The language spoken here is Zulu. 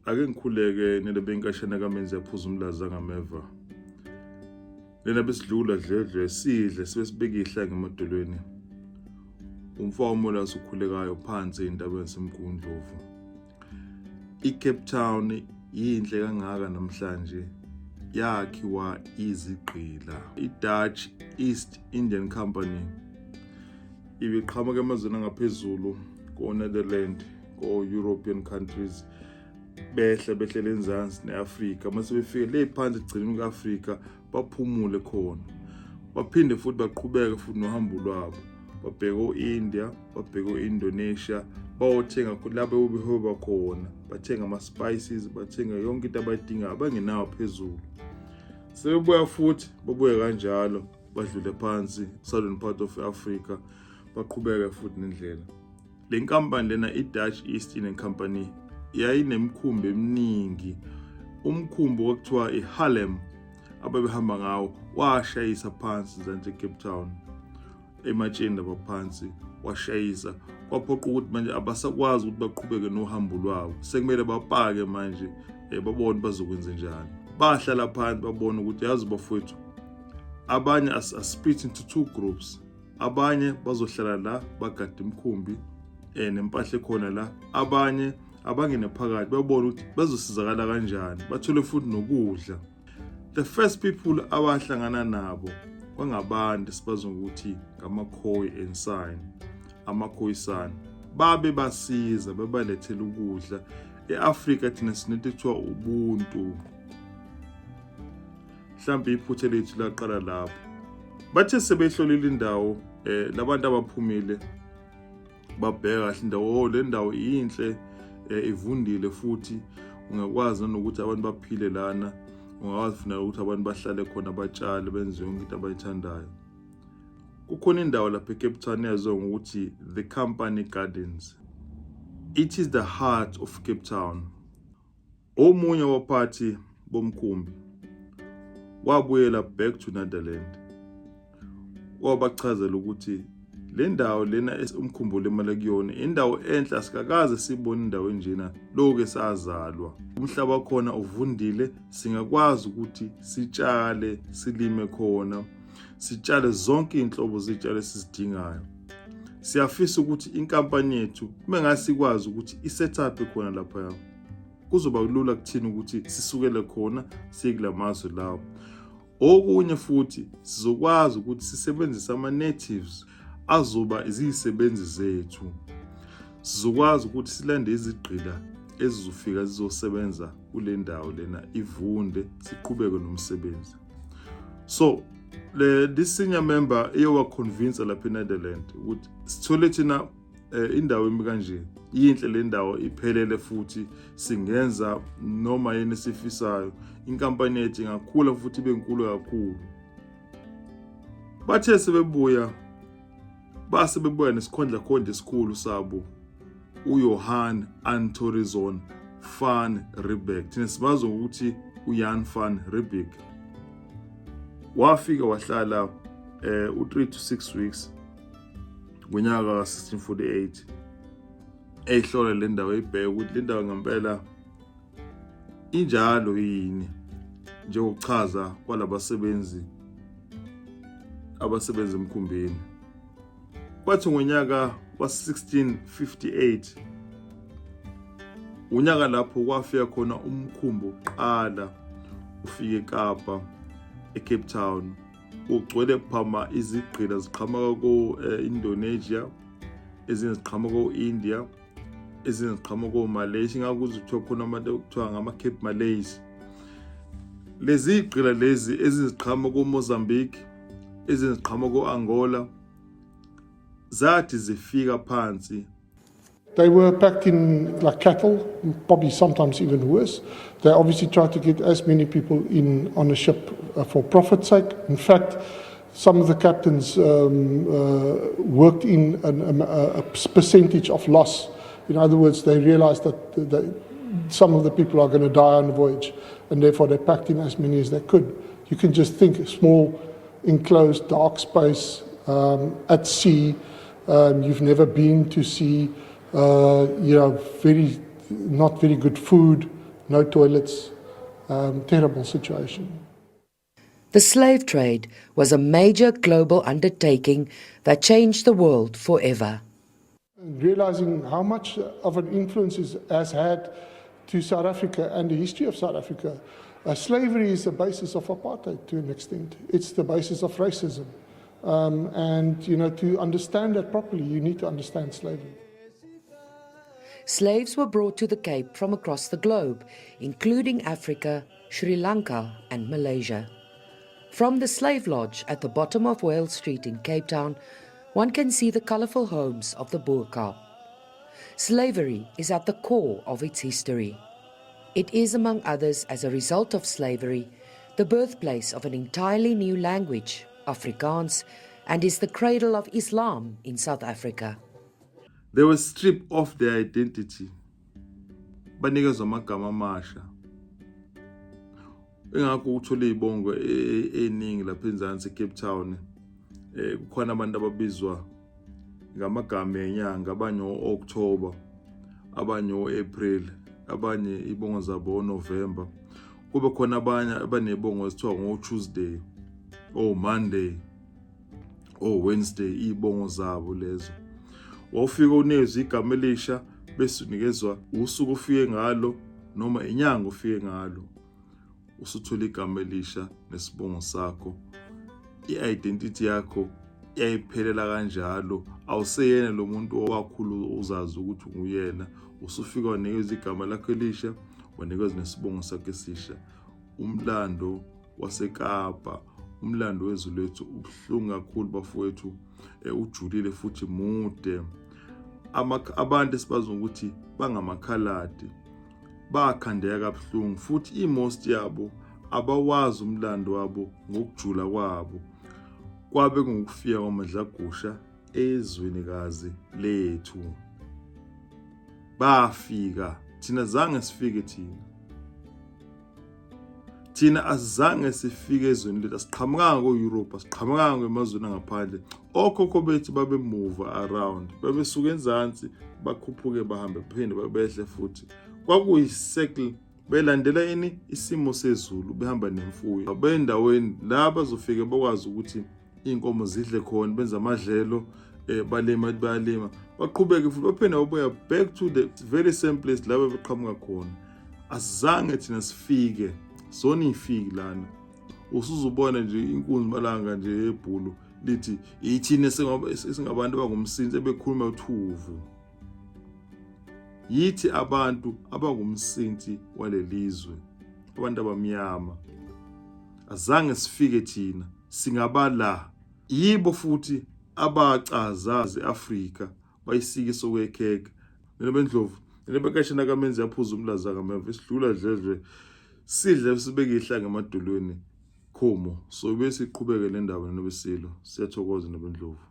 ake ngikhuleke nele benkashana kamenzi yaphuza umlaza ngameva. Lena besidlula dledle sidle sibesibeka ihlanga emadolweni. Umfowabo la ukhulekayo phansi entabeni semgundlovu. iCape Town yinhle kangaka namhlanje yakhiwa izigqila. iDutch East Indian Company ibiqhamuka emazweni angaphezulu ko-Netherlands, ko-European countries, behlele enzansi neAfrika. Mase befike le phansi egcineni kwe-Afrika baphumule khona. Baphinde futhi baqhubeka futhi nohambo lwabo. Babheka o-India, babheka o-Indonesia, bayothenga lapho behoba khona. Bathenga ama-spices, bathenga yonke into abayidingayo abangenayo phezulu. Sebebuya futhi babuye kanjalo badlule phansi southern part of Africa baqhubeka futhi nendlela. Le nkampani lena iDutch East Indian Company yayinemkhumbi eminingi. Umkhumbi okuthiwa iHarlem ababehamba ngawo washayisa phansi zanje eCape Town. Ematsheni abaphansi washayisa kwaphoqa ukuthi manje abasakwazi ukuthi baqhubeke nohambo lwabo. Sekumele bapake manje babone bazokwenza njani. Bahlala phansi babona ukuthi yazi bafowethu abanye split into two groups. Abanye bazohlala la bagada imkhumbi nempahla ekhona la. Abanye abangene phakathi babona ukuthi bazosizakala kanjani, bathole futhi nokudla. The first people abahlangana nabo kwangabantu sibazo ukuthi ngamaKhoi and San, amaKhoisan. Babe basiza bebalethela ukudla. eAfrika thina sinento ekuthiwa ubuntu. Mhlawumbe iphuthe lethu laqala lapho. Bathe sebehlolile indawo labantu abaphumile babheka kahle indawo. Le ndawo inhle, ivundile futhi ungakwazi nokuthi abantu baphile lana. Ungakwazi futhi ukuthi abantu bahlale khona batshale benze yonke into abayithandayo. Kukhona indawo lapha eCape Town eyaziwa ngokuthi the Company Gardens. It is the heart of Cape Town. Omunye wabaphathi bomkhumbi wabuyela back to Netherlands. Wabachazela ukuthi le ndawo lena umkhumbulo emale kuyona indawo enhle, asikakaze sibone indawo enjena lokho esazalwa. Umhlaba wakhona uvundile, singakwazi ukuthi sitshale, silime khona, sitshale zonke inhlobo zitshalo esizidingayo. Siyafisa ukuthi inkampani yethu mengasikwazi ukuthi isetup khona lapha, kuzoba kulula kuthina ukuthi sisukele khona siye kulamazwe lawo. Okunye futhi sizokwazi ukuthi sisebenzise ama-natives azoba izisebenzi zethu. Sizokwazi ukuthi silande izigqila ezizofika zizosebenza kule ndawo lena ivunde, siqhubeke nomsebenzi. So this senior member eyowa convince lapha eNetherlands ukuthi sithole thina indawo emikanje yinhle, le ndawo iphelele futhi singenza noma yini sifisayo. Inkampani yethu ingakhula futhi ibe nkulu kakhulu. Bathe sebebuya nesikhondla khonde esikhulu sabo uJohan Anton van Riebeeck. Thina sibazi ukuthi uJohan van Riebeeck wafika wahlala 3 to 6 weeks ngonyaka ka 1648 ehlola le ndawo ebheka ukuthi le ndawo ngempela injalo yini njengokuchaza kwalabasebenzi emkhumbini. Kwathi ngonyaka wa 1658 unyaka lapho kwafika khona umkhumbi oqala ufike eKapa eCape Town. Ugcwele phama izigqila ziqhamuka ko-Indonesia, ezinye ziqhamuka ko-India, ezinye ziqhamuka ko-Malaysia. Ngakuze kuthiwa khona abantu okuthiwa ngama-Cape Malays. Lezi igqila lezi eziqhamuka ko-Mozambique, ezinye ziqhamuka ko-Angola, zathi zifika phansi. They were packed in like cattle, probably sometimes even worse. They obviously tried to get as many people in on a ship for profit's sake. In fact, some of the captains worked in a percentage of loss. In other words, they realized that some of the people are going to die on the voyage, and therefore they packed in as many as they could. You can just think a small, enclosed, dark space at sea. You've never been to sea. Not very good food, no toilets, terrible situation. The slave trade was a major global undertaking that changed the world forever. Realizing how much of an influence it has had to South Africa and the history of South Africa, slavery is the basis of apartheid to an extent. It's the basis of racism. And, to understand that properly, you need to understand slavery. Slaves were brought to the Cape from across the globe, including Africa, Sri Lanka and Malaysia. From the slave lodge at the bottom of Wales Street in Cape Town, one can see the colourful homes of the Boerkaap. Slavery is at the core of its history. It is, among others, as a result of slavery, the birthplace of an entirely new language, Afrikaans, and is the cradle of Islam in South Africa. They were stripped of their identity. Banikezwa amagama amasha. Engakho uthola izibongo eningi lapha eNzansi eCape Town. Kukhona abantu ababizwa ngamagama enyanga, abanye o-October, abanye o-April, abanye ibongo zabo o-November. Kube khona abanye abanezibongo ezithiwa ngo-Tuesday, o-Monday, o-Wednesday, ibongo zabo lezo. Wawufika unezwe igama elisha bese unikezwa usuku ufike ngalo noma inyanga ufike ngalo. Usuthola igama elisha nesibongo sakho. I-identity yakho yayiphelela kanjalo. Awuseyena lo muntu owakhulu uzazi ukuthi nguyena. Usufika wanikezwa igama lakho elisha, wanikezwa nesibongo sakho esisha. Umlando waseKapa, umlando wezwe lethu ubuhlungu kakhulu bafowethu, ujulile futhi mude. Abantu esibazi ukuthi bangamakhaladi bakhandeka kabuhlungu futhi most yabo abawazi umlando wabo ngokujula kwabo. Kwabe ngokufika kwamadlagusha ezwenikazi lethu. Bafika, thina zange sifike Thina azange sifike ezweni lethu, asiqhamukanga ko-Europe, asiqhamukanga emazweni angaphandle. Okhokho bethu babe-move around, babesuka eNzansi, bakhuphuke bahambe phinde behle futhi. Kwakuyi-circle, belandela isimo sezulu, behamba nemfuyo. Bendaweni la bazofike bakwazi ukuthi inkomo zidle khona, benza amadlelo, balima bayalima. Baqhubeke futhi baphinde babuya back to the very same place la beqhamuka khona. Azange thina sifike. Zona ifiki lana. Usuzubona nje inkunzi malanga nje ebhulu lithi yithina singabantu abangumsinzi ebekhuluma uthuvu. Yithi abantu abangumsinzi walelizwe, abantu abamnyama. Azange sifike thina, singabala. Yibo futhi abacazazi eAfrika bayisike sokwekheka. Nelebendlovu, nelebekashana kaMenzi yaphuza umlaza kaMeva isidlula dledle. Sidle sibeke ihlanga emadolweni khomo so bese iqhubeke le ndaba nobesilo. Siyathokoza Nebendlovu.